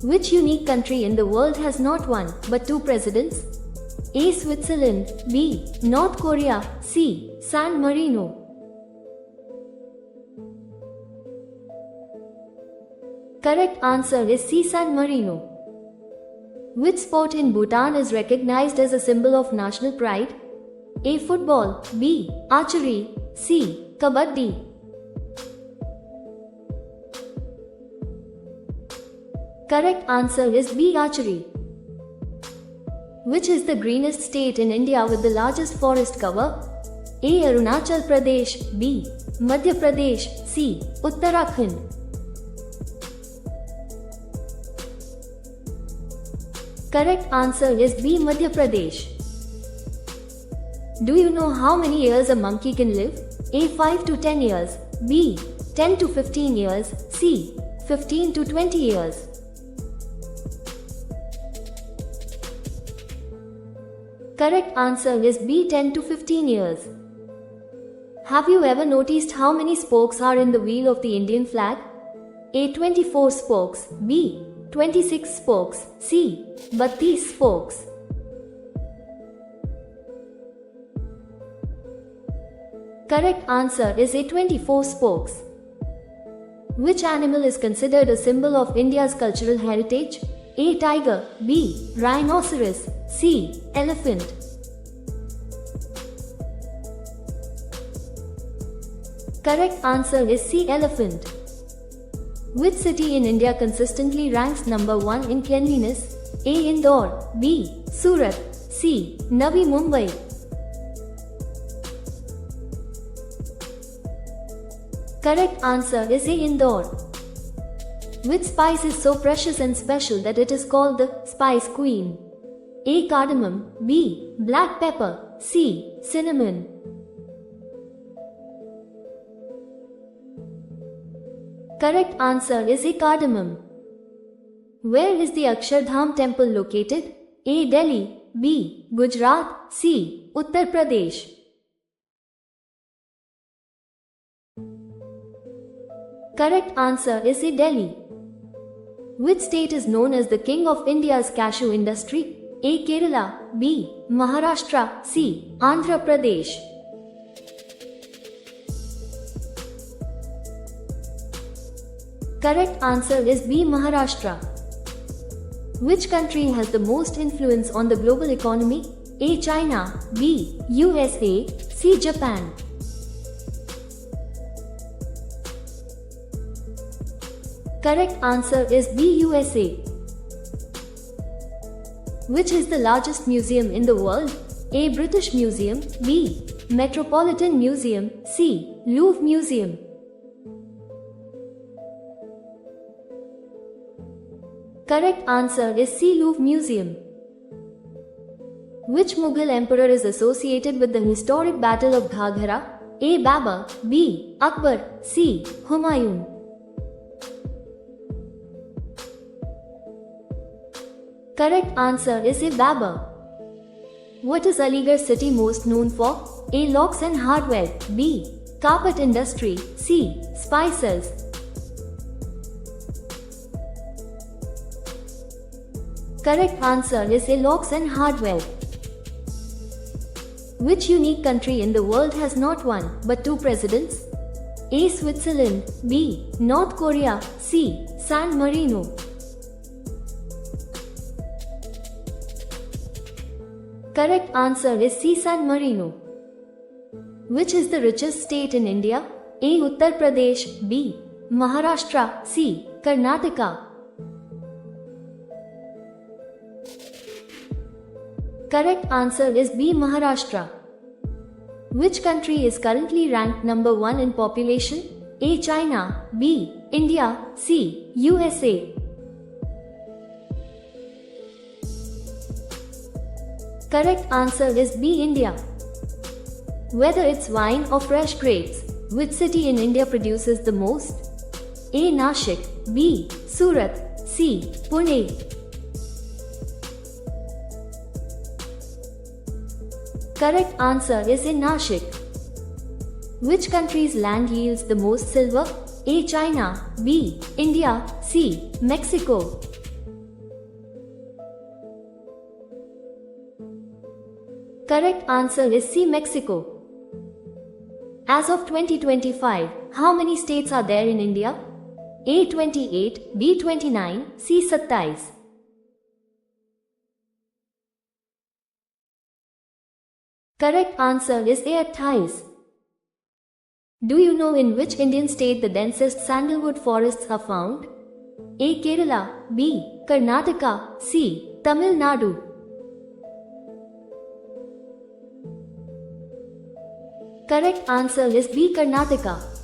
Which unique country in the world has not one, but two presidents? A. Switzerland. B. North Korea. C. San Marino. Correct answer is C. San Marino. Which sport in Bhutan is recognized as a symbol of national pride? A. Football. B. Archery. C. Kabaddi. Correct answer is B. Archery. Which is the greenest state in India with the largest forest cover? A. Arunachal Pradesh. B. Madhya Pradesh. C. Uttarakhand. Correct answer is B. Madhya Pradesh. Do you know how many years a monkey can live? A. 5 to 10 years. B. 10 to 15 years. C. 15 to 20 years. Correct answer is B. 10 to 15 years. Have you ever noticed how many spokes are in the wheel of the Indian flag? A. 24 spokes. B. 26 spokes. C. 32 spokes. Correct answer is A. 24 spokes. Which animal is considered a symbol of India's cultural heritage? A. Tiger. B. Rhinoceros. C. Elephant. Correct answer is C. Elephant. Which city in India consistently ranks number 1 in cleanliness? A. Indore. B. Surat. C. Navi Mumbai. Correct answer is A. Indore. Which spice is so precious and special that it is called the Spice Queen? A. Cardamom. B. Black pepper. C. Cinnamon. Correct answer is A. Cardamom. Where is the Akshardham temple located? A. Delhi. B. Gujarat. C. Uttar Pradesh. Correct answer is A. Delhi. Which state is known as the king of India's cashew industry? A. Kerala. B. Maharashtra. C. Andhra Pradesh. Correct answer is B. Maharashtra. Which country has the most influence on the global economy? A. China. B. USA. C. Japan. Correct answer is B. USA. Which is the largest museum in the world? A. British Museum. B. Metropolitan Museum. C. Louvre Museum. Correct answer is C. Louvre Museum. Which Mughal emperor is associated with the historic Battle of Ghaghara? A. Babur. B. Akbar. C. Humayun. Correct answer is A. Babur. What is Aligarh city most known for? A. Locks and hardware. B. Carpet industry. C. Spices. Correct answer is A. Locks and hardware. Which unique country in the world has not one, but two presidents? A. Switzerland. B. North Korea. C. San Marino. Correct answer is C. San Marino. Which is the richest state in India? A. Uttar Pradesh. B. Maharashtra. C. Karnataka. Correct answer is B. Maharashtra. Which country is currently ranked number 1 in population? A. China. B. India. C. USA. Correct answer is B. India. Whether it's wine or fresh grapes, which city in India produces the most? A. Nashik. B. Surat. C. Pune. Correct answer is in Nashik. Which country's land yields the most silver? A. China. B. India. C. Mexico. Correct answer is C. Mexico. As of 2025, how many states are there in India? A. 28, B. 29, C. 27. Correct answer is A. 28. Do you know in which Indian state the densest sandalwood forests are found? A. Kerala, B. Karnataka, C. Tamil Nadu. Correct answer is B. Karnataka.